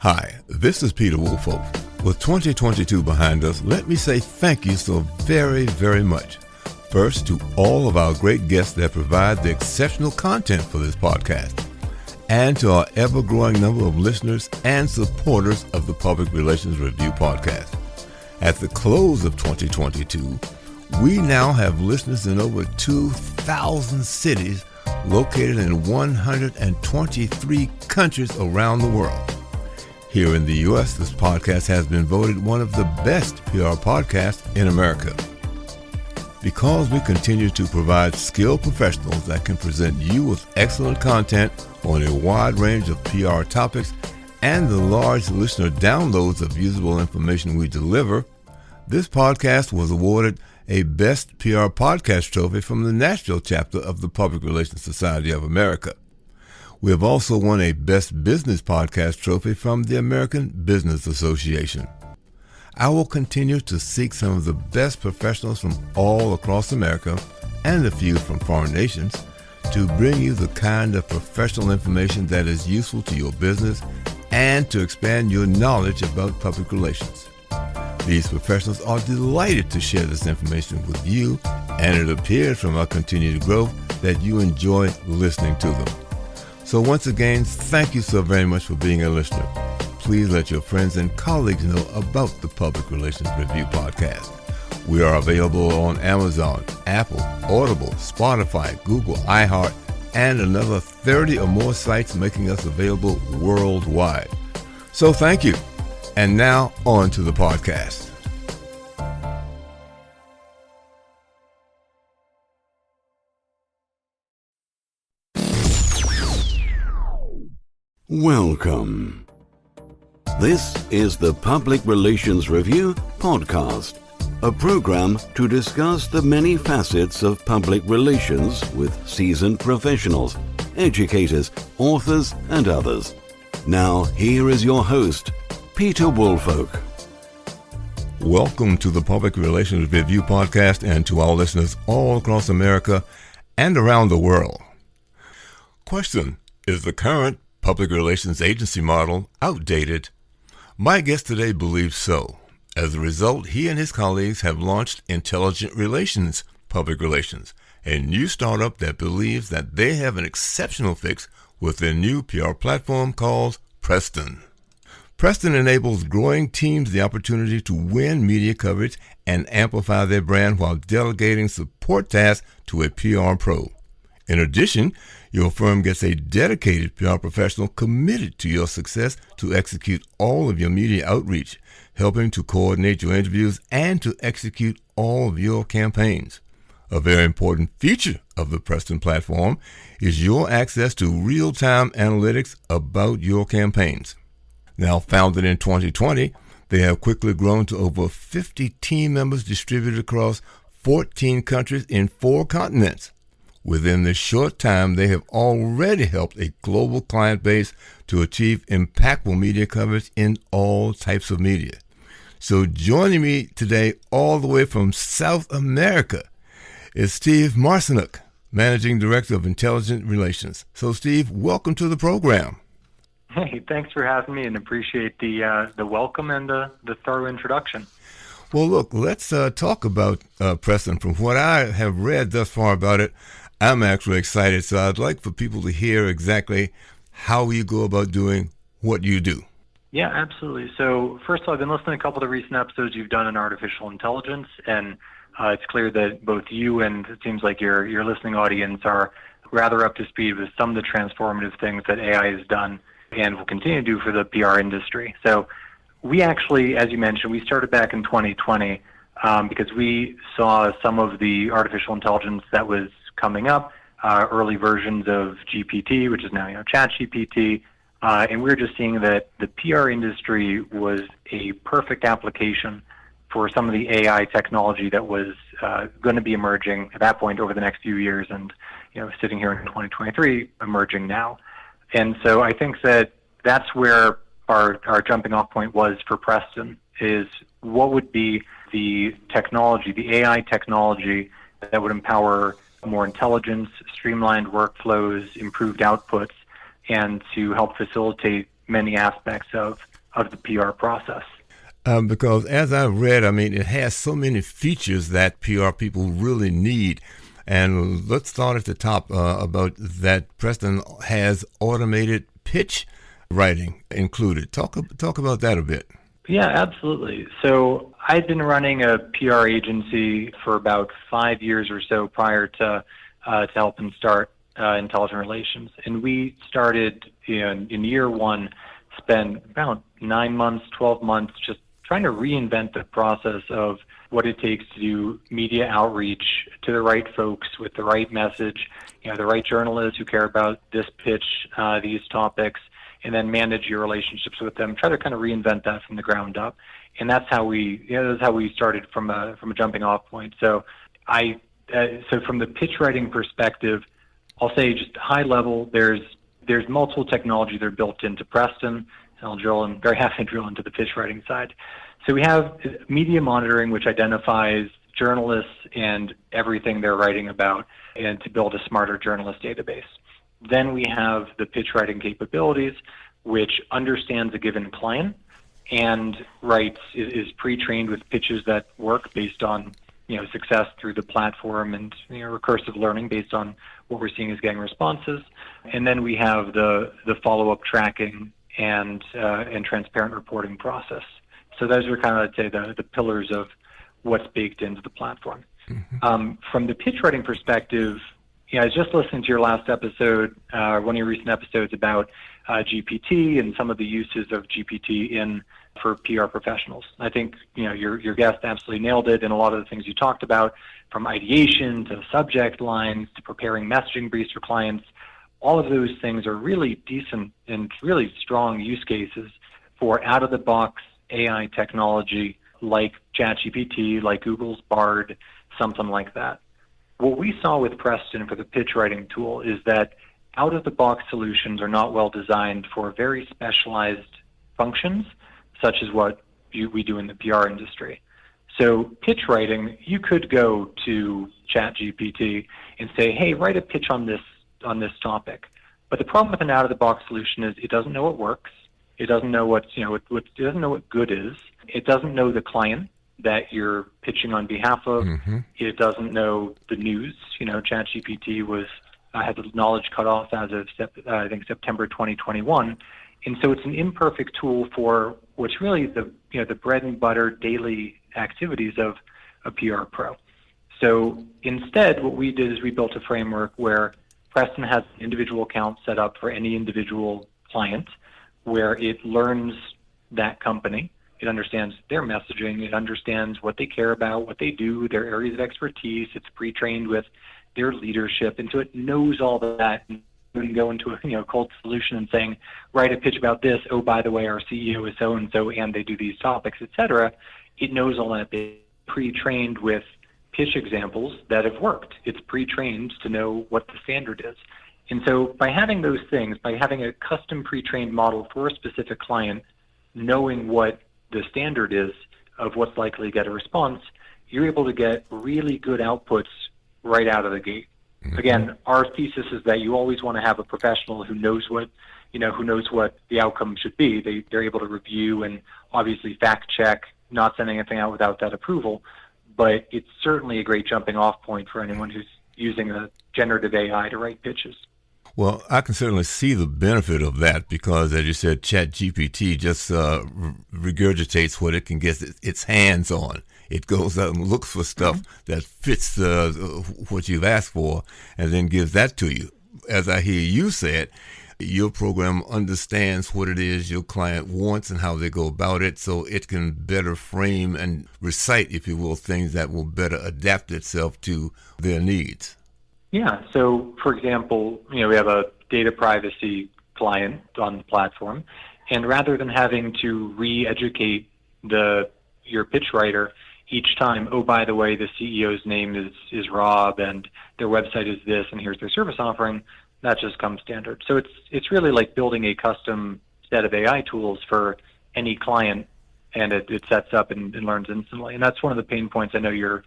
Hi, this is Peter Woolfolk. With 2022 behind us, let me say thank you so very, very much. First, to all of our great guests that provide the exceptional content for this podcast, and to our ever-growing number of listeners and supporters of the Public Relations Review podcast. At the close of 2022, we now have listeners in over 2,000 cities located in 123 countries around the world. Here in the U.S., this podcast has been voted one of the best PR podcasts in America. Because we continue to provide skilled professionals that can present you with excellent content on a wide range of PR topics and the large listener downloads of usable information we deliver, this podcast was awarded a Best PR Podcast trophy from the Nashville chapter of the Public Relations Society of America. We have also won a Best Business Podcast trophy from the American Business Association. I will continue to seek some of the best professionals from all across America and a few from foreign nations to bring you the kind of professional information that is useful to your business and to expand your knowledge about public relations. These professionals are delighted to share this information with you, and it appears from our continued growth that you enjoy listening to them. So once again, thank you so very much for being a listener. Please let your friends and colleagues know about the Public Relations Review podcast. We are available on Amazon, Apple, Audible, Spotify, Google, iHeart, and another 30 or more sites, making us available worldwide. So thank you. And now on to the podcast. Welcome. This is the Public Relations Review podcast, a program to discuss the many facets of public relations with seasoned professionals, educators, authors, and others. Now, here is your host, Peter Woolfolk. Welcome to the Public Relations Review podcast and to our listeners all across America and around the world. Question: is the current public relations agency model outdated? My guest today believes so. As a result, he and his colleagues have launched Intelligent Relations Public Relations, a new startup that believes that they have an exceptional fix with their new PR platform called Preston. Preston enables growing teams the opportunity to win media coverage and amplify their brand while delegating support tasks to a PR pro. In addition, your firm gets a dedicated PR professional committed to your success to execute all of your media outreach, helping to coordinate your interviews and to execute all of your campaigns. A very important feature of the Preston platform is your access to real-time analytics about your campaigns. Now founded in 2020, they have quickly grown to over 50 team members distributed across 14 countries in 4 continents. Within this short time, they have already helped a global client base to achieve impactful media coverage in all types of media. So joining me today all the way from South America is Steve Marcinuk, Managing Director of Intelligent Relations. So Steve, welcome to the program. Hey, thanks for having me and appreciate the welcome and the thorough introduction. Well, look, let's talk about Preston. From what I have read thus far about it, I'm actually excited, so I'd like for people to hear exactly how you go about doing what you do. Yeah, absolutely. So first of all, I've been listening to a couple of the recent episodes you've done on artificial intelligence, and it's clear that both you and it seems like your listening audience are rather up to speed with some of the transformative things that AI has done and will continue to do for the PR industry. So we actually, as you mentioned, we started back in 2020 because we saw some of the artificial intelligence that was coming up, early versions of GPT, which is now ChatGPT, and we were just seeing that the PR industry was a perfect application for some of the AI technology that was going to be emerging at that point over the next few years, and sitting here in 2023, emerging now. And so I think that that's where our jumping off point was for Preston, is what would be the technology, the AI technology that would empower more intelligence, streamlined workflows, improved outputs, and to help facilitate many aspects of the PR process. Because as I've read, it has so many features that PR people really need. And let's start at the top about that. Preston has automated pitch writing included. Talk about that a bit. Yeah, absolutely. So I'd been running a PR agency for about 5 years or so prior to helping start Intelligent Relations. And we started in year one, spent about 9 months, 12 months just trying to reinvent the process of what it takes to do media outreach to the right folks with the right message, the right journalists who care about this pitch, these topics, and then manage your relationships with them. Try to kind of reinvent that from the ground up, and that's how we started from a jumping off point. So so from the pitch writing perspective, I'll say just high level. There's multiple technology that are built into Preston. I'm very happy to drill into the pitch writing side. So we have media monitoring, which identifies journalists and everything they're writing about, and to build a smarter journalist database. Then we have the pitch writing capabilities, which understands a given client and is pre-trained with pitches that work based on success through the platform and recursive learning based on what we're seeing as getting responses. And then we have the follow-up tracking and transparent reporting process. So those are kind of, I'd say, the pillars of what's baked into the platform. Mm-hmm. From the pitch writing perspective, I was just listening to your last episode, one of your recent episodes about GPT and some of the uses of GPT for PR professionals. I think your guest absolutely nailed it, and a lot of the things you talked about, from ideation to subject lines to preparing messaging briefs for clients, all of those things are really decent and really strong use cases for out-of-the-box AI technology like ChatGPT, like Google's Bard, something like that. What we saw with Preston for the pitch writing tool is that out-of-the-box solutions are not well designed for very specialized functions, such as what we do in the PR industry. So pitch writing, you could go to ChatGPT and say, hey, write a pitch on this topic. But the problem with an out-of-the-box solution is it doesn't know what works. It doesn't know it doesn't know what good is. It doesn't know the client that you're pitching on behalf of. Mm-hmm. It doesn't know the news. ChatGPT had the knowledge cut off as of September 2021, and so it's an imperfect tool for what's really the bread and butter daily activities of a PR pro. So instead, what we did is we built a framework where Preston has an individual account set up for any individual client, where it learns that company. It understands their messaging. It understands what they care about, what they do, their areas of expertise. It's pre-trained with their leadership, and so it knows all that. And you can go into a cold solution and saying, write a pitch about this. Oh, by the way, our CEO is so and so, and they do these topics, etc. It knows all that. It's pre-trained with pitch examples that have worked. It's pre-trained to know what the standard is. And so by having those things, by having a custom pre-trained model for a specific client, knowing what the standard is of what's likely to get a response, you're able to get really good outputs right out of the gate. Mm-hmm. Again, our thesis is that you always want to have a professional who knows what the outcome should be. They're able to review and obviously fact check, not sending anything out without that approval. But it's certainly a great jumping off point for anyone who's using a generative AI to write pitches. Well, I can certainly see the benefit of that because, as you said, ChatGPT just regurgitates what it can get its hands on. It goes out and looks for stuff that fits what you've asked for and then gives that to you. As I hear you say it, your program understands what it is your client wants and how they go about it, so it can better frame and recite, if you will, things that will better adapt itself to their needs. Yeah. So, for example, we have a data privacy client on the platform, and rather than having to re-educate your pitch writer each time, oh, by the way, the CEO's name is Rob, and their website is this, and here's their service offering, that just comes standard. So it's really like building a custom set of AI tools for any client, and it sets up and learns instantly. And that's one of the pain points I know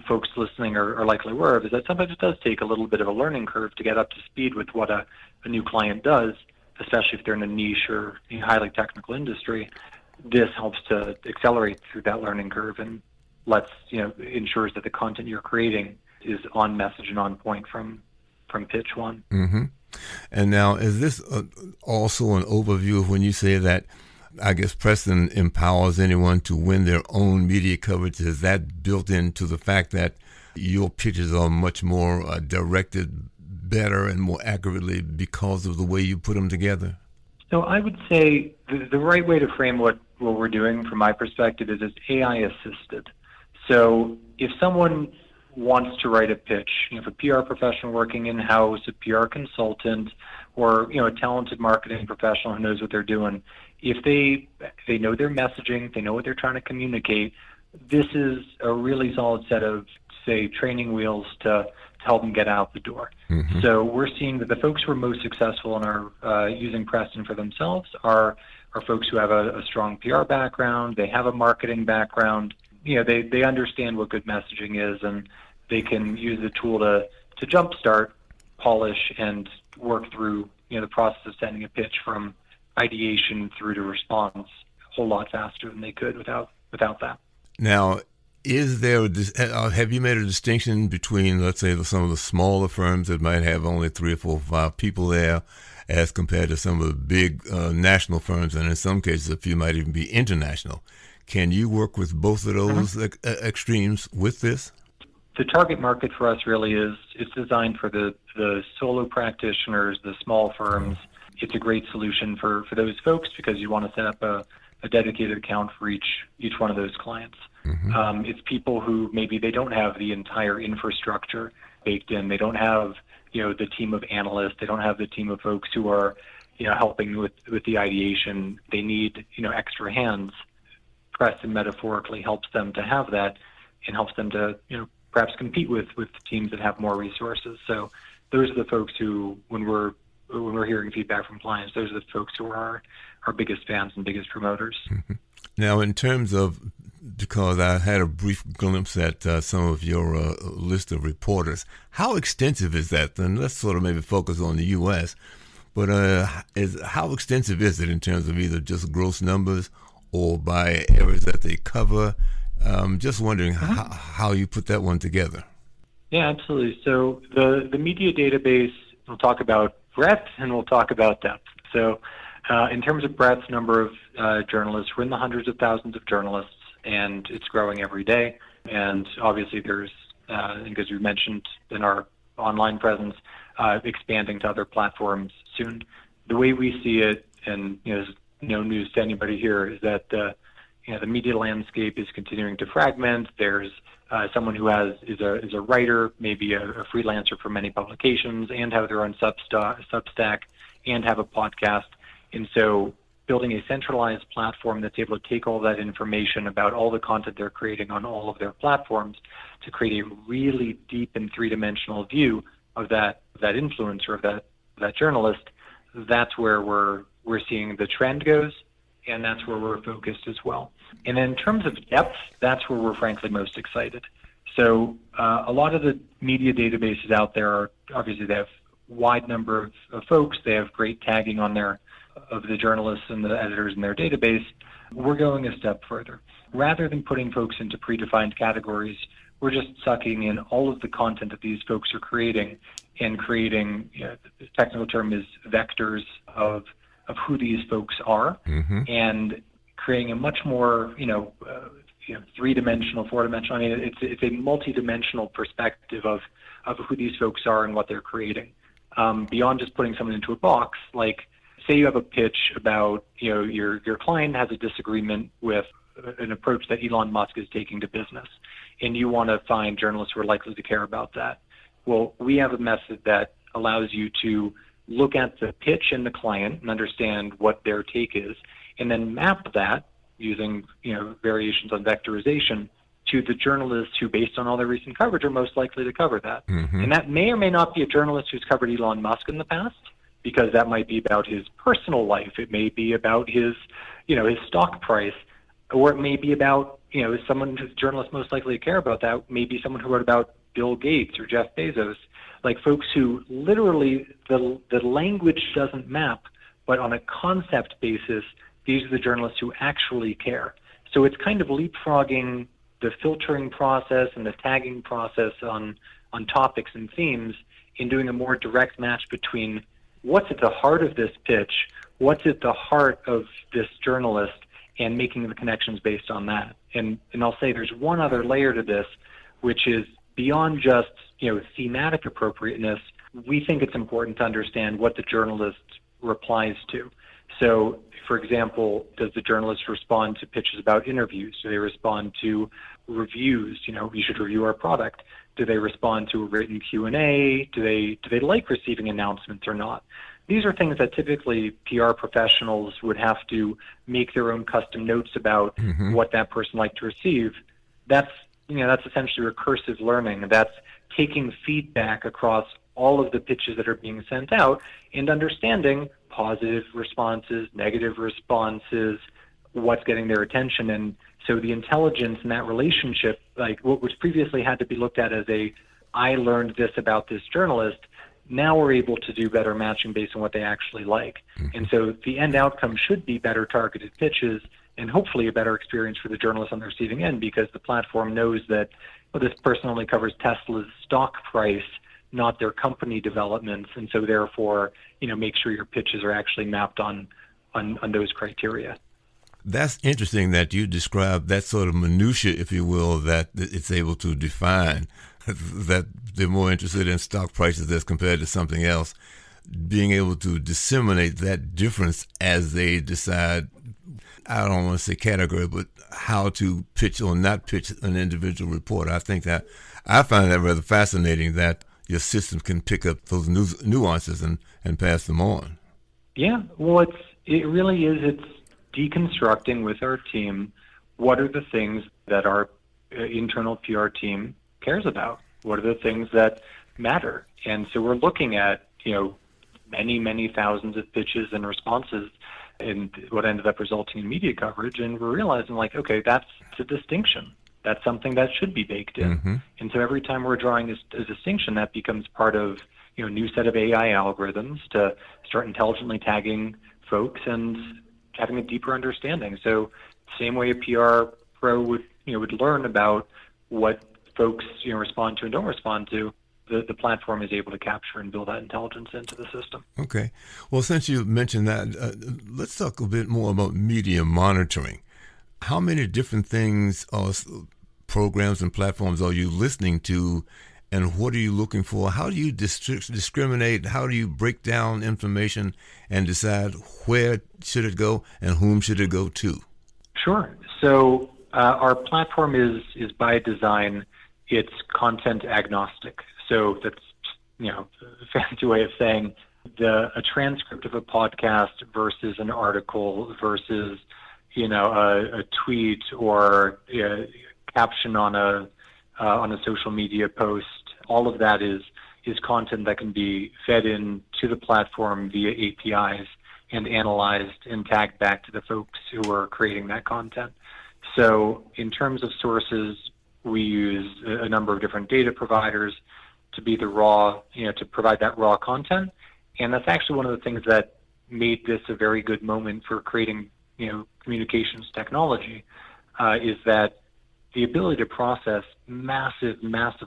folks listening are likely aware of, is that sometimes it does take a little bit of a learning curve to get up to speed with what a new client does. especially if they're in a niche or highly technical industry, this helps to accelerate through that learning curve and ensures that the content you're creating is on message and on point from pitch one. Mm-hmm. And now, is this also an overview of when you say that, I guess, Preston empowers anyone to win their own media coverage? Is that built into the fact that your pitches are much more directed better and more accurately because of the way you put them together? So I would say the right way to frame what we're doing from my perspective is it's AI assisted. So if someone wants to write a pitch, if a PR professional working in-house, a PR consultant, or a talented marketing professional who knows what they're doing, if they know their messaging, they know what they're trying to communicate, this is a really solid set of, say, training wheels to help them get out the door. Mm-hmm. So we're seeing that the folks who are most successful and are using Preston for themselves are folks who have a strong PR background, they have a marketing background, they understand what good messaging is, and they can use the tool to jumpstart, polish, and work through the process of sending a pitch from ideation through to response a whole lot faster than they could without that. Now, have you made a distinction between, let's say, some of the smaller firms that might have only 3 or 4 or 5 people there, as compared to some of the big national firms, and in some cases, a few might even be international? Can you work with both of those extremes with this? The target market for us really it's designed for the solo practitioners, the small firms. It's a great solution for those folks because you want to set up a dedicated account for each one of those clients. Mm-hmm. It's people who maybe they don't have the entire infrastructure baked in. They don't have the team of analysts. They don't have the team of folks who are helping with the ideation. They need extra hands. Preston metaphorically helps them to have that and helps them to perhaps compete with teams that have more resources. So those are the folks who, when we're hearing feedback from clients, those are the folks who are our biggest fans and biggest promoters. Mm-hmm. Now, in terms of, because I had a brief glimpse at some of your list of reporters, how extensive is that? And let's sort of maybe focus on the U.S., but how extensive is it in terms of either just gross numbers or by areas that they cover? Just wondering how you put that one together. Yeah, absolutely. So the media database, we'll talk about breadth and we'll talk about depth. So in terms of breadth, number of journalists, we're in the hundreds of thousands of journalists, and it's growing every day. And obviously there's, because we mentioned in our online presence, expanding to other platforms soon. The way we see it, and there's no news to anybody here, is that the media landscape is continuing to fragment. There's someone who is a writer, maybe a freelancer for many publications, and have their own Substack, and have a podcast. And so building a centralized platform that's able to take all that information about all the content they're creating on all of their platforms to create a really deep and three-dimensional view of that influencer, of that journalist, that's where we're seeing the trend goes, and that's where we're focused as well. And in terms of depth, that's where we're frankly most excited. So a lot of the media databases out there are, obviously they have wide number of folks. They have great tagging on of the journalists and the editors in their database. We're going a step further. Rather than putting folks into predefined categories, we're just sucking in all of the content that these folks are creating and creating, the technical term is vectors of who these folks are, mm-hmm. and creating a much more, three-dimensional, four-dimensional. I mean, it's a multi-dimensional perspective of who these folks are and what they're creating. Beyond just putting someone into a box, like say you have a pitch about, your client has a disagreement with an approach that Elon Musk is taking to business, and you want to find journalists who are likely to care about that. Well, we have a method that allows you to look at the pitch and the client and understand what their take is, and then map that using, variations on vectorization to the journalists who, based on all their recent coverage, are most likely to cover that. Mm-hmm. And that may or may not be a journalist who's covered Elon Musk in the past, because that might be about his personal life. It may be about his stock price, or it may be about, someone who's journalists most likely to care about that, maybe someone who wrote about Bill Gates or Jeff Bezos, like folks who literally the language doesn't map, but on a concept basis, these are the journalists who actually care. So it's kind of leapfrogging the filtering process and the tagging process on topics and themes in doing a more direct match between what's at the heart of this pitch, what's at the heart of this journalist, and making the connections based on that. And I'll say there's one other layer to this, which is beyond just, thematic appropriateness. We think it's important to understand what the journalist replies to. So, for example, does the journalist respond to pitches about interviews? Do they respond to reviews? You should review our product. Do they respond to a written Q&A? Do they like receiving announcements or not? These are things that typically PR professionals would have to make their own custom notes about what that person liked to receive. That's essentially recursive learning. That's taking feedback across all of the pitches that are being sent out and understanding positive responses, negative responses, what's getting their attention. And so the intelligence in that relationship, like what was previously had to be looked at as I learned this about this journalist, now we're able to do better matching based on what they actually like. And so the end outcome should be better targeted pitches and hopefully a better experience for the journalist on the receiving end, because the platform knows that this person only covers Tesla's stock price, not their company developments, and so therefore, make sure your pitches are actually mapped on those criteria. That's interesting that you describe that sort of minutia, if you will, that it's able to define, that they're more interested in stock prices as compared to something else, being able to disseminate that difference as they decide, I don't want to say category, but how to pitch or not pitch an individual report. I find that rather fascinating that your system can pick up those nuances and pass them on. Yeah, well, it really is. It's deconstructing with our team what are the things that our internal PR team cares about. What are the things that matter? And so we're looking at, many, many thousands of pitches and responses and what ended up resulting in media coverage. And we're realizing, okay, that's a distinction. That's something that should be baked in. And so every time we're drawing a distinction, that becomes part of a new set of AI algorithms to start intelligently tagging folks and having a deeper understanding. So same way a PR pro would learn about what folks respond to and don't respond to, the platform is able to capture and build that intelligence into the system. Okay. Well, since you mentioned that, let's talk a bit more about media monitoring. How many different things or programs and platforms are you listening to, and what are you looking for? How do you discriminate? How do you break down information and decide where should it go and whom should it go to? Sure. So our platform is by design, it's content agnostic. So that's a fancy way of saying a transcript of a podcast versus an article versus a tweet or a caption on a social media post. All of that is content that can be fed in to the platform via APIs and analyzed and tagged back to the folks who are creating that content. So in terms of sources, we use a number of different data providers to be the raw, to provide that raw content. And that's actually one of the things that made this a very good moment for creating, communications technology, is that the ability to process massive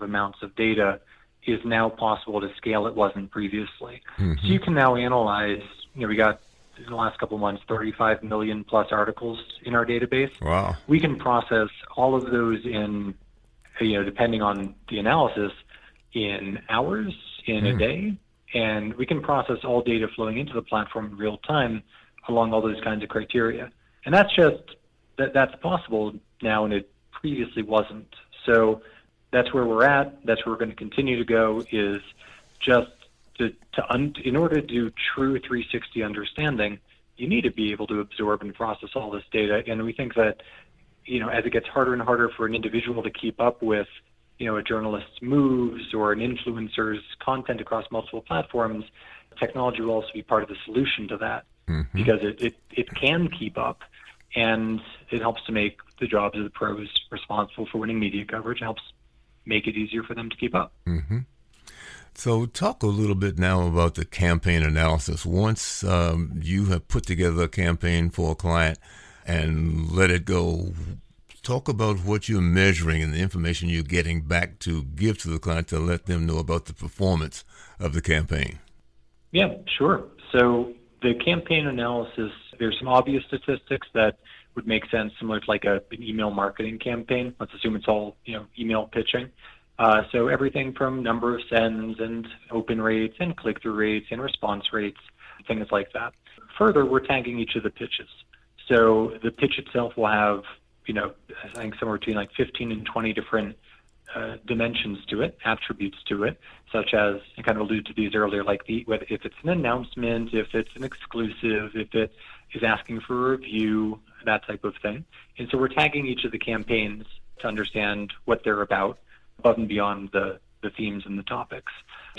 amounts of data is now possible at a scale it wasn't previously. So you can now analyze, we got in the last couple of months, 35 million plus articles in our database. Wow. We can process all of those in, depending on the analysis, in hours, in a day, and we can process all data flowing into the platform in real time along all those kinds of criteria. And that's that's possible now, and it previously wasn't. So that's where we're at. That's where we're going to continue to go, is just in order to do true 360 understanding, you need to be able to absorb and process all this data. And we think that, as it gets harder and harder for an individual to keep up with, a journalist's moves or an influencer's content across multiple platforms, technology will also be part of the solution to that, because it can keep up, and it helps to make the jobs of the pros responsible for winning media coverage. It helps make it easier for them to keep up. So talk a little bit now about the campaign analysis. Once you have put together a campaign for a client and let it go, talk about what you're measuring and the information you're getting back to give to the client to let them know about the performance of the campaign. Yeah, sure. So the campaign analysis, there's some obvious statistics that would make sense, similar to like an email marketing campaign. Let's assume it's all email pitching. So everything from number of sends and open rates and click-through rates and response rates, things like that. Further, we're tagging each of the pitches. So the pitch itself will have, I think somewhere between like 15 and 20 different dimensions to it, attributes to it, such as, I kind of alluded to these earlier, like whether if it's an announcement, if it's an exclusive, if it is asking for a review, that type of thing. And so we're tagging each of the campaigns to understand what they're about, above and beyond the themes and the topics.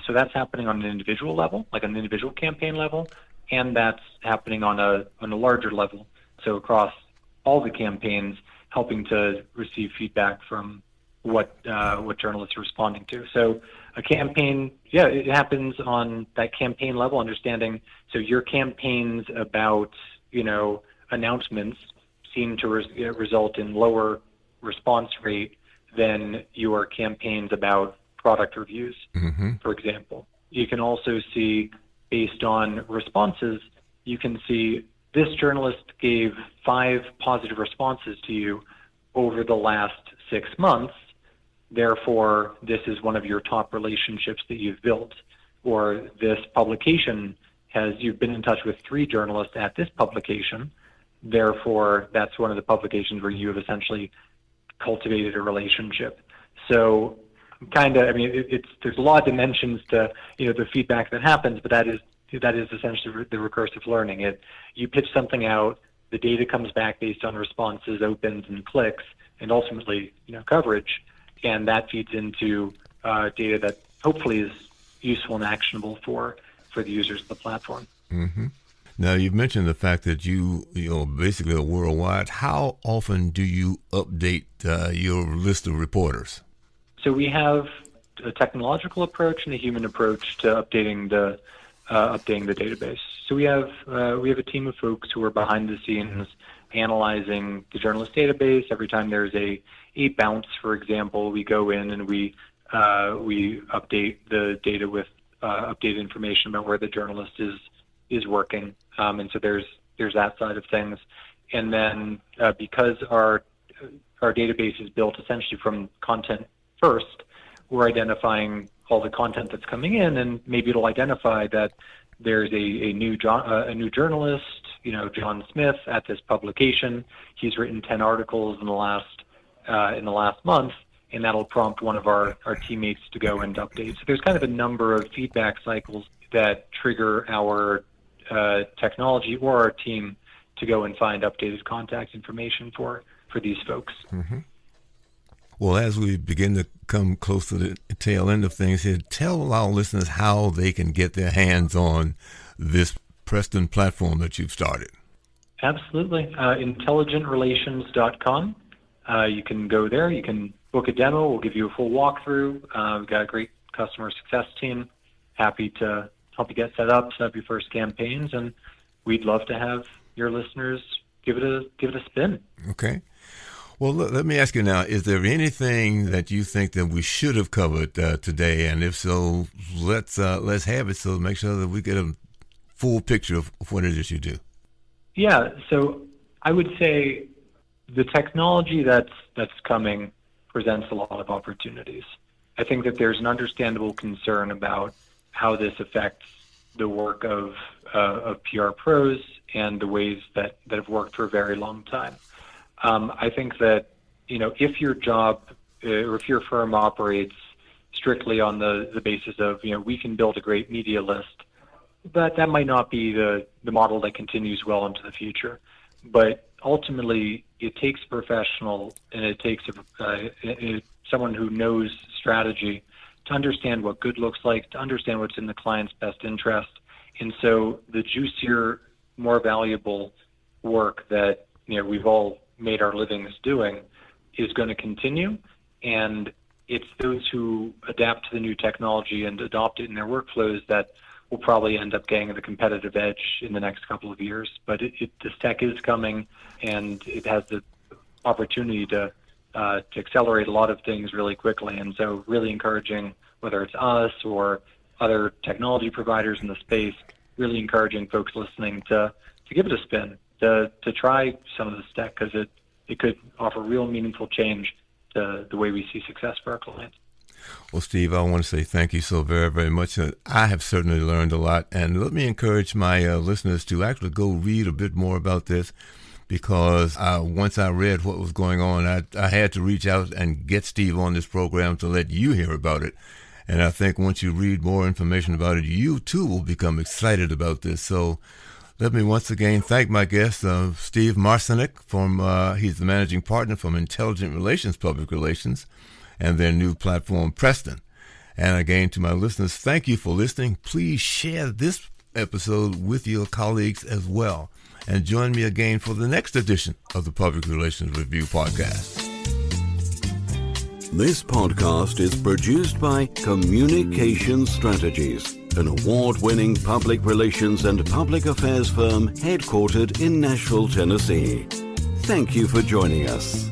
So that's happening on an individual level, like on an individual campaign level, and that's happening on a larger level. So across all the campaigns, helping to receive feedback from what journalists are responding to. So a campaign, it happens on that campaign level, understanding. So your campaigns about announcements seem to result in lower response rate than your campaigns about product reviews, for example. You can also see, based on responses, you can see this journalist gave 5 positive responses to you over the last 6 months. Therefore, this is one of your top relationships that you've built. Or this publication you've been in touch with 3 journalists at this publication. Therefore, that's one of the publications where you have essentially cultivated a relationship. So there's a lot of dimensions to the feedback that happens, but that is essentially the recursive learning. You pitch something out, the data comes back based on responses, opens, and clicks, and ultimately coverage, and that feeds into data that hopefully is useful and actionable for the users of the platform. Mm-hmm. Now, you've mentioned the fact that you basically are worldwide. How often do you update your list of reporters? So we have a technological approach and a human approach to updating the database. So we have a team of folks who are behind the scenes analyzing the journalist database. Every time there's a bounce, for example, we go in and we update the data with updated information about where the journalist is working. And so there's that side of things. And then because our database is built essentially from content first, we're identifying all the content that's coming in, and maybe it'll identify that there's a new journalist, John Smith, at this publication. He's written 10 articles in the last month, and that'll prompt one of our teammates to go and update. So there's kind of a number of feedback cycles that trigger our technology or our team to go and find updated contact information for these folks. Mm-hmm. Well, as we begin to come close to the tail end of things here, tell our listeners how they can get their hands on this Preston platform that you've started. Absolutely. Intelligentrelations.com. You can go there. You can book a demo. We'll give you a full walkthrough. We've got a great customer success team. Happy to help you get set up your first campaigns, and we'd love to have your listeners give it a spin. Okay. Well, let me ask you now, is there anything that you think that we should have covered today? And if so, let's have it so make sure that we get a full picture of what it is you do. Yeah, so I would say the technology that's coming presents a lot of opportunities. I think that there's an understandable concern about how this affects the work of PR pros and the ways that have worked for a very long time. I think that, if your job or if your firm operates strictly on the basis of, we can build a great media list, but that might not be the model that continues well into the future. But ultimately, it takes a professional and it takes someone who knows strategy to understand what good looks like, to understand what's in the client's best interest. And so the juicier, more valuable work that, we've all made our livings doing is going to continue. And it's those who adapt to the new technology and adopt it in their workflows that will probably end up getting the competitive edge in the next couple of years. But this tech is coming, and it has the opportunity to accelerate a lot of things really quickly. And so really encouraging, whether it's us or other technology providers in the space, really encouraging folks listening to give it a spin, to try some of this tech, because it could offer real meaningful change to the way we see success for our clients. Well, Steve, I want to say thank you so very, very much. I have certainly learned a lot, and let me encourage my listeners to actually go read a bit more about this, because once I read what was going on, I had to reach out and get Steve on this program to let you hear about it. And I think once you read more information about it, you too will become excited about this. So let me once again thank my guest, Steve Marcinek, he's the managing partner from Intelligent Relations Public Relations and their new platform, Preston. And again, to my listeners, thank you for listening. Please share this episode with your colleagues as well. And join me again for the next edition of the Public Relations Review podcast. This podcast is produced by Communication Strategies, an award-winning public relations and public affairs firm headquartered in Nashville, Tennessee. Thank you for joining us.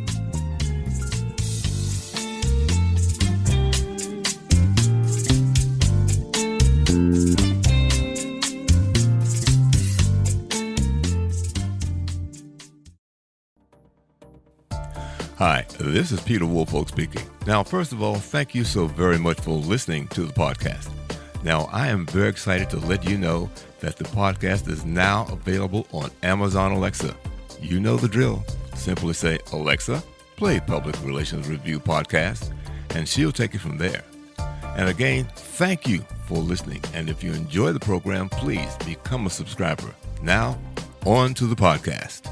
Hi, this is Peter Woolfolk speaking. Now, first of all, thank you so very much for listening to the podcast. Now, I am very excited to let you know that the podcast is now available on Amazon Alexa. You know the drill. Simply say, Alexa, play Public Relations Review podcast, and she'll take it from there. And again, thank you for listening. And if you enjoy the program, please become a subscriber. Now, on to the podcast.